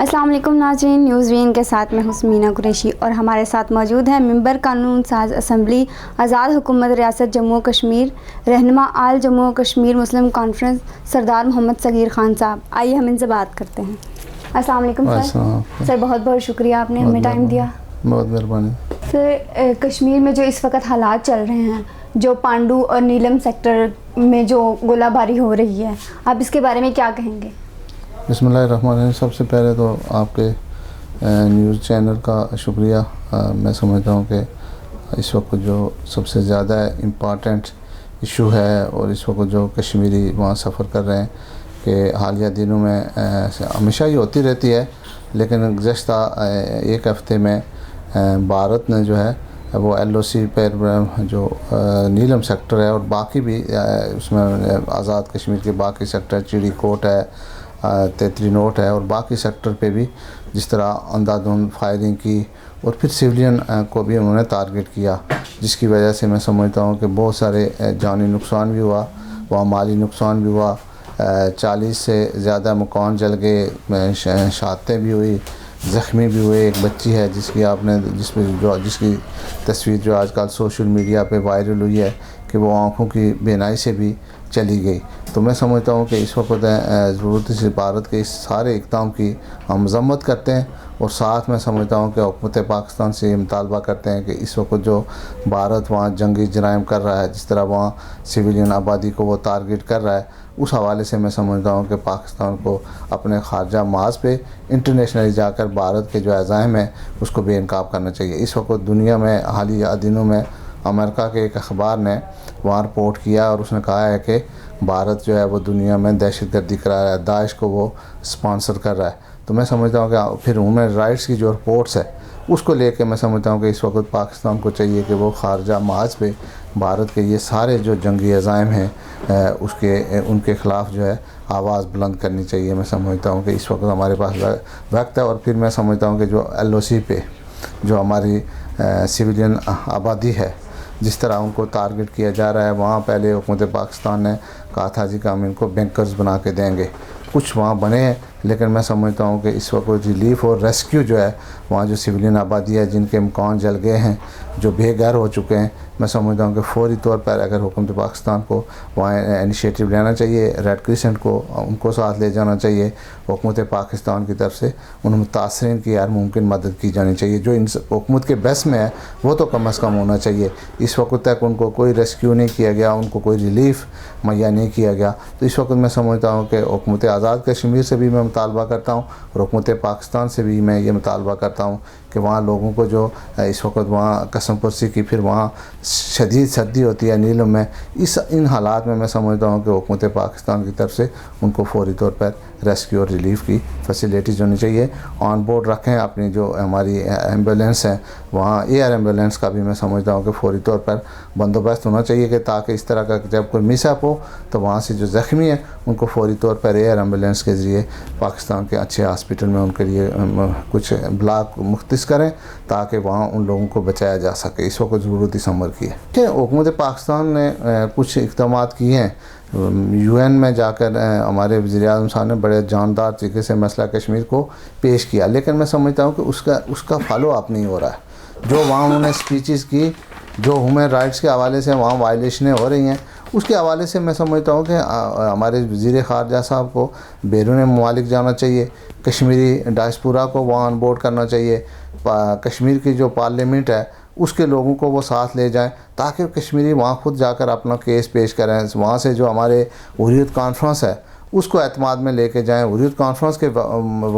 अस्सलाम वालेकुम नाज़रीन, न्यूज़ वीन के साथ मैं हुस्मीना कुरैशी और हमारे साथ मौजूद है मेंबर कानून साज असम्बली आज़ाद हुकूमत रियासत जम्मू कश्मीर रहनुमा आल जम्मू कश्मीर मुस्लिम कॉन्फ्रेंस सरदार मोहम्मद सगीर खान साहब। आइए हम इनसे बात करते हैं। अस्सलाम वालेकुम सर, बहुत बहुत शुक्रिया आपने हमें टाइम दिया। बहुत मेहरबानी सर, कश्मीर में जो इस वक्त हालात चल रहे हैं, जो पांडू और नीलम सेक्टर में जो गोलाबारी हो रही है, आप इसके बारे में क्या कहेंगे? बिस्मिल्लाहिर्रहमानिर्रहीम। सबसे पहले तो आपके न्यूज़ चैनल का शुक्रिया। मैं समझता हूँ कि इस वक्त जो सबसे ज़्यादा इम्पॉर्टेंट इशू है और इस वक्त जो कश्मीरी वहाँ सफ़र कर रहे हैं कि हालिया दिनों में हमेशा ही होती रहती है, लेकिन गुज़श्ता एक हफ़्ते में भारत ने जो है वो LOC पर जो नीलम सेक्टर है और बाकी भी उसमें आज़ाद कश्मीर के बाकी सेक्टर चिड़ी कोट है, तेतरी नोट है और बाकी सेक्टर पे भी जिस तरह अंधाधुंध फायरिंग की और फिर सिविलियन को भी उन्होंने टारगेट किया, जिसकी वजह से मैं समझता हूँ कि बहुत सारे जानी नुकसान भी हुआ, वहाँ माली नुकसान भी हुआ। 40 से ज़्यादा मकान जल गए, शहादतें भी हुई, ज़ख्मी भी हुए। एक बच्ची है जिसकी तस्वीर जो आजकल सोशल मीडिया पे वायरल हुई है कि वो आँखों की बीनाई से भी चली गई। तो मैं समझता हूँ कि इस वक्त ज़रूरत से भारत के इस सारे इक़दाम की हम मज़म्मत करते हैं और साथ में समझता हूँ कि हुकूमत पाकिस्तान से ये मुतालबा करते हैं कि इस वक्त जो भारत वहाँ जंगी जराइम कर रहा है, जिस तरह वहाँ सिविलियन आबादी को वो टारगेट कर रहा है, उस हवाले से मैं समझता हूँ कि पाकिस्तान को अपने खारजा माज पे इंटरनेशनली जाकर भारत के जो अज़ाइम है उसको बेनकाब करना चाहिए। इस वक्त दुनिया में हालिया दिनों में अमेरिका के एक अखबार ने वहाँ रिपोर्ट किया और उसने कहा है कि भारत जो है वो दुनिया में दहशतगर्दी करा रहा है, दाइश को वो स्पॉन्सर कर रहा है। तो मैं समझता हूँ कि फिर ह्यूमन राइट्स की जो रिपोर्ट्स है उसको लेके मैं समझता हूँ कि इस वक्त पाकिस्तान को चाहिए कि वो खारजा माज पे भारत के ये सारे जो जंगी अज़ाइम हैं उनके ख़िलाफ़ जो है आवाज़ बुलंद करनी चाहिए। मैं समझता हूँ कि इस वक्त हमारे पास वक्त है और फिर मैं समझता हूँ कि जो LOC पे जो हमारी सिविलियन आबादी है, जिस तरह उनको टारगेट किया जा रहा है, वहाँ पहले हुकूमत पाकिस्तान ने कहा था जी कि हम इनको बैंकर्स बना के देंगे, कुछ वहाँ बने हैं, लेकिन मैं समझता हूँ कि इस वक्त रिलीफ और रेस्क्यू जो है वहाँ जो सिविलियन आबादी है जिनके मकान जल गए हैं, जो बेघर हो चुके हैं, मैं समझता हूँ कि फौरी तौर पर अगर हुकूमत पाकिस्तान को वहाँ इनिशिएटिव लेना चाहिए, रेड क्रिसेंट को उनको साथ ले जाना चाहिए, हुकूमत पाकिस्तान की तरफ से उन मुतासरीन की हर मुमकिन मदद की जानी चाहिए। जो इन हुकूमत के बस में है वो तो कम अज़ कम होना चाहिए। इस वक्त तक उनको कोई रेस्क्यू नहीं किया गया, उनको कोई रिलीफ मुहैया नहीं किया गया। तो इस वक्त मैं समझता हूँ कि हुकूमत आज़ाद कश्मीर से भी मैं मुतालबा करता हूँ और हुकूमत पाकिस्तान से भी मैं ये मुतालबा करता हूँ कि वहाँ लोगों को जो इस वक्त वहाँ कसम पुरसी की, फिर वहाँ शदीद सर्दी होती है नीलम में, इन हालात में मैं समझता हूँ कि हुकूमत पाकिस्तान की तरफ से उनको फौरी तौर पर रेस्क्यू और रिलीफ की फैसिलिटीज़ होनी चाहिए। ऑन बोर्ड रखें अपनी जो हमारी एम्बुलेंस हैं, वहाँ एयर एम्बुलेंस का भी मैं समझता हूँ कि फौरी तौर पर बंदोबस्त होना चाहिए कि ताकि इस तरह का जब कोई मिसअप हो तो वहाँ से जो ज़ख्मी है उनको फौरी तौर पर एयर एम्बुलेंस के ज़रिए पाकिस्तान के अच्छे हॉस्पिटल में उनके लिए कुछ ब्लॉक मुख्तस करें ताकि वहाँ उन लोगों को बचाया जा सके। इस वक्त ज़रूरत इस अमर की है। हुकूमत पाकिस्तान ने कुछ इक़दाम किए हैं, UN में जाकर हमारे वज़ीर-ए-आज़म साहब ने बड़े जानदार तरीके से मसला कश्मीर को पेश किया, लेकिन मैं समझता हूँ कि उसका फॉलो अप नहीं हो रहा है। जो वहाँ उन्होंने स्पीचेस की, जो ह्यूमन राइट्स के हवाले से वहाँ वायलेशनें हो रही हैं, उसके हवाले से मैं समझता हूँ कि हमारे वज़ीर ख़ारजा साहब को बैरून ममालिक जाना चाहिए, कश्मीरी डायस्पोरा को वहाँ ऑन बोर्ड करना चाहिए, कश्मीर की जो पार्लियामेंट है उसके लोगों को वो साथ ले जाएं ताकि कश्मीरी वहाँ खुद जाकर अपना केस पेश करें। वहाँ से जो हमारे हुर्रियत कॉन्फ्रेंस है उसको एतमाद में लेके जाएं, हुर्रियत कॉन्फ्रेंस के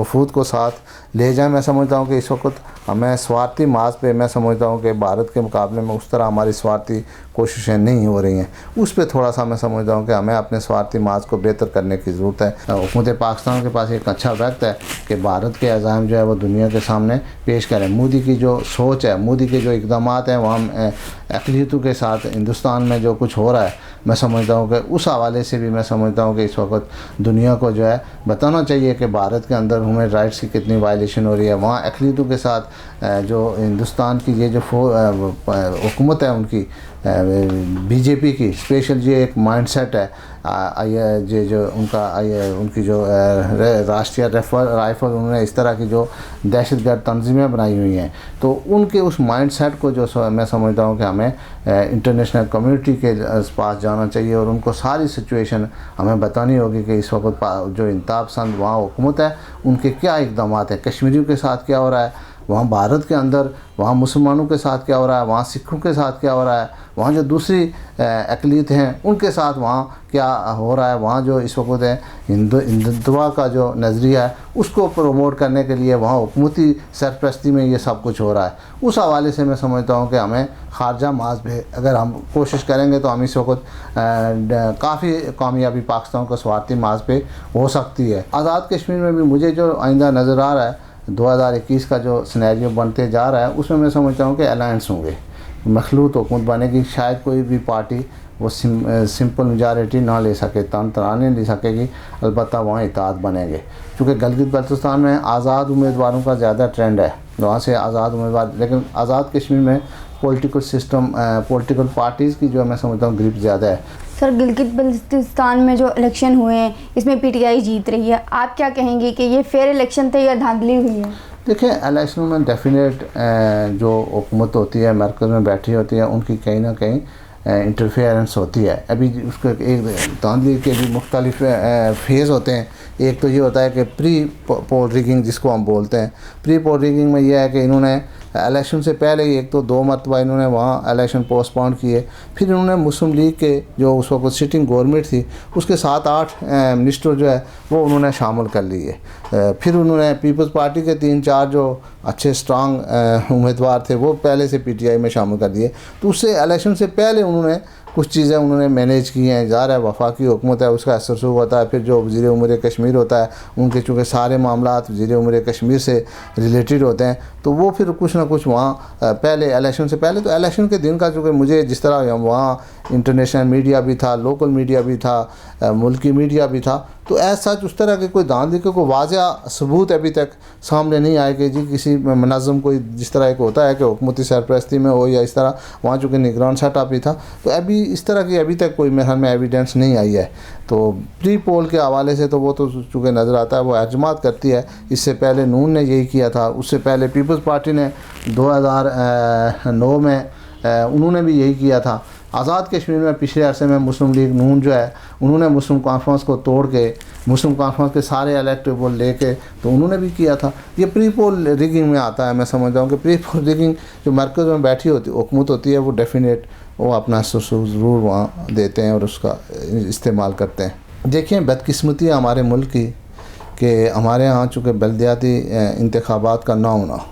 वफूद को साथ ले जाएं। मैं समझता हूँ कि इस वक्त हमें स्वार्थी माज पे मैं समझता हूँ कि भारत के मुकाबले में उस तरह हमारी स्वार्थी कोशिशें नहीं हो रही हैं, उस पर थोड़ा सा मैं समझता हूँ कि हमें अपने स्वार्थी माज को बेहतर करने की ज़रूरत है। हुकूमत पाकिस्तान के पास एक अच्छा वक्त है कि भारत के अज़ाइम जो है वो दुनिया के सामने पेश करें। मोदी की जो सोच है, मोदी के जो इक़दाम हैं, वहाँ अक़लियतों के साथ हिंदुस्तान में जो कुछ हो रहा है, मैं समझता हूँ कि उस हवाले से भी मैं समझता हूँ कि इस वक्त दुनिया को जो है बताना चाहिए कि भारत के अंदर ह्यूमन राइट्स की कितनी वायलेशन हो रही है। वहाँ अक़लियतों के साथ जो हिंदुस्तान की ये जो हुकूमत है उनकी, बीजेपी की स्पेशल ये एक माइंडसेट है, ये जो उनकी जो राष्ट्रीय राइफल उन्होंने इस तरह की जो दहशतगर्द तंजीमें बनाई हुई हैं, तो उनके उस माइंडसेट को जो मैं समझता हूँ कि हमें इंटरनेशनल कम्युनिटी के पास जाना चाहिए और उनको सारी सिचुएशन हमें बतानी होगी कि इस वक्त जो इंतहा पसंद वहाँ हुकूमत है उनके क्या इक़दाम हैं, कश्मीरियों के साथ क्या हो रहा है, वहाँ भारत के अंदर वहाँ मुसलमानों के साथ क्या हो रहा है, वहाँ सिखों के साथ क्या हो रहा है, वहाँ जो दूसरी अक़लियत हैं उनके साथ वहाँ क्या हो रहा है, वहाँ जो इस वक्त है हिंदुत्व का जो नज़रिया है उसको प्रमोट करने के लिए वहाँ हुकूमती सरपरस्ती में ये सब कुछ हो रहा है। उस हवाले से मैं समझता हूँ कि हमें खारजा माज पे अगर हम कोशिश करेंगे तो हम इस वक्त काफ़ी कामयाबी पाकिस्तान को स्वार्थी माज पे हो सकती है। आज़ाद कश्मीर में भी मुझे जो आइंदा नज़र आ रहा है 2021 का जो सिनेरियो बनते जा रहा है उसमें मैं समझता हूँ कि अलायंस होंगे, मखलूत हुकूमत बनेगी, शायद कोई भी पार्टी वो सिंपल मेजॉरिटी ना ले सके, तराने ले सकेगी, अलबत्ता वहाँ इत्तेहाद बनेंगे। क्योंकि गिलगित बल्तिस्तान में आज़ाद उम्मीदवारों का ज़्यादा ट्रेंड है, वहाँ से आज़ाद उम्मीदवार, लेकिन आज़ाद कश्मीर में पॉलिटिकल सिस्टम पॉलिटिकल पार्टीज़ की जो मैं समझता हूँ ग्रिप ज़्यादा है। सर, गिलगित बल्तिस्तान में जो इलेक्शन हुए हैं इसमें पीटीआई जीत रही है, आप क्या कहेंगे कि ये फेयर इलेक्शन थे या धांधली हुई है? देखिए, इलेक्शन में डेफिनेट जो हुकूमत होती है मरकज़ में बैठी होती है उनकी कहीं ना कहीं इंटरफेरेंस होती है। अभी उसका एक धांधली के भी मुख्तलिफ फेज़ होते हैं। एक तो ये होता है कि प्री पोल रिगिंग जिसको हम बोलते हैं। प्री पोल रिगिंग में यह है कि इन्होंने इलेक्शन से पहले ही एक तो 2 मरतबा इन्होंने वहाँ इलेक्शन पोस्टपोन किए, फिर इन्होंने मुस्लिम लीग के जो उस वक्त सिटिंग गवर्नमेंट थी उसके 7-8 मिनिस्टर जो है वो उन्होंने शामिल कर लिए। फिर उन्होंने पीपल्स पार्टी के 3-4 जो अच्छे स्ट्रांग उम्मीदवार थे वो पहले से पीटीआई में शामिल कर दिए। तो उससे इलेक्शन से पहले उन्होंने कुछ चीज़ें उन्होंने मैनेज की हैं। ज़ाहिर है वफाकी हुकूमत है उसका असर शुरू होता है। फिर जो वज़ीर उमूर कश्मीर होता है उनके चूँकि सारे मामलात वज़ीर उमूर कश्मीर से रिलेटेड होते हैं, तो वो फिर कुछ ना कुछ वहाँ पहले इलेक्शन से पहले, तो इलेक्शन के दिन का चूँकि मुझे जिस तरह वहाँ इंटरनेशनल मीडिया भी था, लोकल मीडिया भी था, मुल्की मीडिया भी था, तो ऐसा सच उस तरह के कोई धांधली के कोई वाज़ा सबूत अभी तक सामने नहीं आए कि जी किसी मुनज़्ज़म कोई जिस तरह एक होता है कि हुकूमती सरपरस्ती में हो या इस तरह वहाँ चूँकि निगरान सेटअप भी था, तो अभी इस तरह की अभी तक कोई मेरे ख्याल में एविडेंस नहीं आई है। तो प्री पोल के हवाले से तो वो तो चूँकि नज़र आता है वो एजमात करती है। इससे पहले नून ने यही किया था, उससे पहले पीपल्स पार्टी ने 2009 में उन्होंने भी यही किया था। आज़ाद कश्मीर में पिछले अरसे में मुस्लिम लीग नून जो है उन्होंने मुस्लिम कॉन्फ्रेंस को तोड़ के मुस्लिम कॉन्फ्रेंस के सारे इलेक्टोरल वोट लेके तो उन्होंने भी किया था। ये प्री पोल रिगिंग में आता है। मैं समझता हूँ कि प्री पोल रिगिंग जो मरकज़ में बैठी होती हुकूमत होती है वो डेफिनेट वो अपना ज़रूर वहाँ देते हैं और उसका इस्तेमाल करते हैं। देखिए, बदकिस्मती हमारे मुल्क की कि हमारे यहाँ चूँकि बल्दियाती इंतखाबात का ना होना,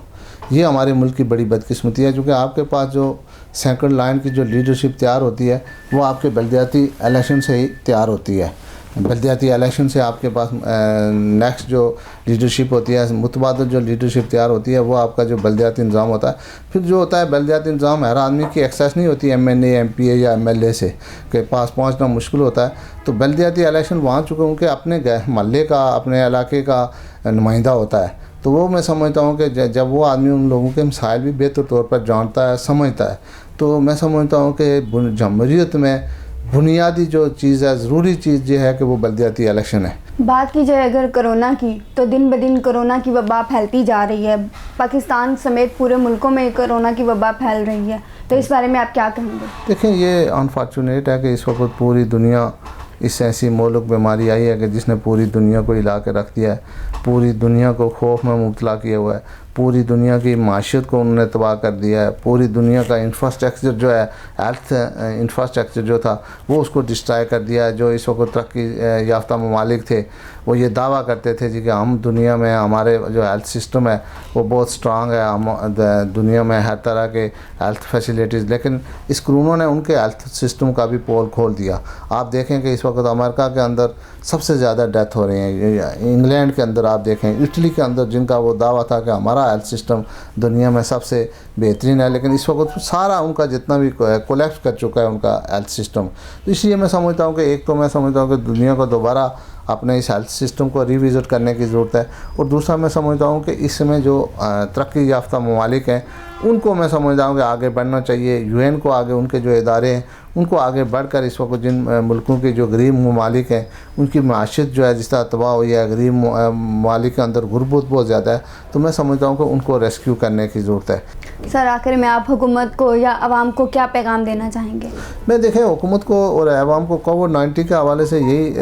ये हमारे मुल्क की बड़ी बदकिस्मती है। क्योंकि आपके पास जो सेकंड लाइन की जो लीडरशिप तैयार होती है वो आपके बल्दियाती इलेक्शन से ही तैयार होती है। बल्दियाती इलेक्शन से आपके पास नेक्स्ट जो लीडरशिप होती है, मुतबादल जो लीडरशिप तैयार होती है वो आपका जो बल्दियाती निज़ाम होता है। फिर जो होता है बल्दियाती निज़ाम हर आदमी की एक्सेस नहीं होती एमएनए, एमपीए या एमएलए से के पास पहुंचना मुश्किल होता है। तो बल्दियाती इलेक्शन वहाँ चुके उनके अपने महल्ले का अपने इलाके का नुमाइंदा होता है। तो वो मैं समझता हूँ कि जब वो आदमी उन लोगों के मसाइल भी बेहतर तौर पर जानता है, समझता है, तो मैं समझता हूँ कि जमहूरियत में बुनियादी जो चीज़ है, ज़रूरी चीज़ ये है कि वो बल्दियाती इलेक्शन है। बात की जाए अगर कोरोना की, तो दिन ब दिन कोरोना की वबा फैलती जा रही है। पाकिस्तान समेत पूरे मुल्कों में कोरोना की वबा फैल रही है, तो इस बारे में आप क्या कहेंगे? देखें, ये अनफॉर्चुनेट है कि इस वक्त पूरी दुनिया इस ऐसी मौलुक बीमारी आई है कि जिसने पूरी दुनिया को हिला के रख दिया है, पूरी दुनिया को खौफ में मुब्तला किया हुआ है, पूरी दुनिया की माशियत को उन्होंने तबाह कर दिया है, पूरी दुनिया का इंफ्रास्ट्रक्चर जो है, हेल्थ इंफ्रास्ट्रक्चर जो था वो उसको डिस्ट्रॉय कर दिया है। जो इस वक्त तरक्की याफ्ता ममालिक थे वो ये दावा करते थे जी कि हम दुनिया में हमारे जो हेल्थ सिस्टम है वो बहुत स्ट्रांग है, हम दुनिया में हर तरह के हेल्थ फैसिलिटीज़, लेकिन इस कोरोना ने उनके हेल्थ सिस्टम का भी पोल खोल दिया। आप देखें कि इस वक्त अमेरिका के अंदर सबसे ज़्यादा डेथ हो रही हैं, इंग्लैंड के अंदर आप देखें, इटली के अंदर जिनका वो दावा था कि हमारा हेल्थ सिस्टम दुनिया में सबसे बेहतरीन है, लेकिन इस वक्त सारा उनका जितना भी कोलैप्स कर चुका है उनका हेल्थ सिस्टम। तो इसलिए मैं समझता हूँ कि एक तो मैं समझता हूँ कि दुनिया को दोबारा अपने इस हेल्थ सिस्टम को रिविज़िट करने की ज़रूरत है, और दूसरा मैं समझता हूँ कि इसमें जो तरक्की याफ्ता ममालिक हैं उनको मैं समझता हूँ कि आगे बढ़ना चाहिए। यूएन को आगे, उनके जो इदारे हैं उनको आगे बढ़कर इस वक्त जिन मुल्कों के जो गरीब ममालिक हैं उनकी माशियत जो है जिस तरह तबाह हुई है, गरीब ममालिक के अंदर गुर्बत बहुत ज़्यादा है, तो मैं समझता हूँ कि उनको रेस्क्यू करने की ज़रूरत है। सर आखिर में आप हुकूमत को या आवाम को क्या पैगाम देना चाहेंगे? मैं देखें हुकूमत को और आवाम को कोविड-19 के हवाले से यही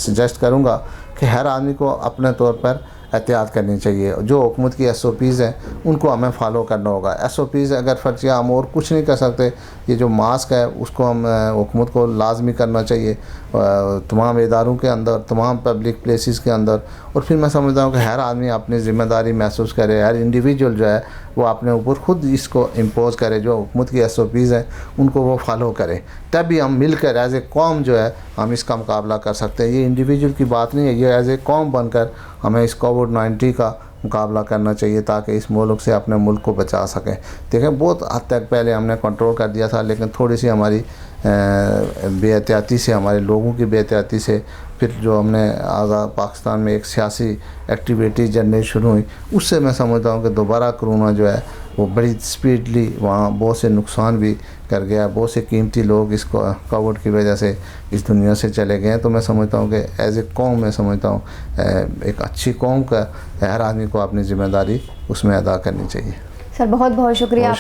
सजेस्ट करूँगा कि हर आदमी को अपने तौर पर एहतियात करनी चाहिए। जो हुकूमत की SOPs हैं उनको हमें फॉलो करना होगा। SOPs अगर फर्जिया हम और कुछ नहीं कर सकते, ये जो मास्क है उसको हम हुकूमत को लाजमी करना चाहिए तमाम इदारों के अंदर, तमाम पब्लिक प्लेसेस के अंदर। और फिर मैं समझता हूँ कि हर आदमी अपनी ज़िम्मेदारी महसूस करे, हर इंडिविजुअल जो है वो अपने ऊपर ख़ुद इसको इम्पोज़ करे, जो हुकूमत की SOPs हैं उनको वो फॉलो करे, तभी हम मिलकर एज ए कौम जो है हम इसका मुकाबला कर सकते हैं। ये इंडिविजुअल की बात नहीं है, ये एज ए कौम बनकर हमें इस कोविड-19 का मुकाबला करना चाहिए ताकि इस मुल्क से अपने मुल्क को बचा सकें। देखें बहुत हद तक पहले हमने कंट्रोल कर दिया था, लेकिन थोड़ी सी हमारी बेहतियाती से, हमारे लोगों की बेहतियाती से फिर जो हमने आज़ाद पाकिस्तान में एक सियासी एक्टिविटी जनरेट शुरू हुई, उससे मैं समझता हूँ कि दोबारा कोरोना जो है वो बड़ी स्पीडली वहाँ बहुत से नुकसान भी कर गया। बहुत से कीमती लोग इस कोविड की वजह से इस दुनिया से चले गए हैं। तो मैं समझता हूँ कि एज ए कौम, मैं समझता हूँ एक अच्छी कौम का हर आदमी को अपनी ज़िम्मेदारी उसमें अदा करनी चाहिए। सर बहुत बहुत शुक्रिया।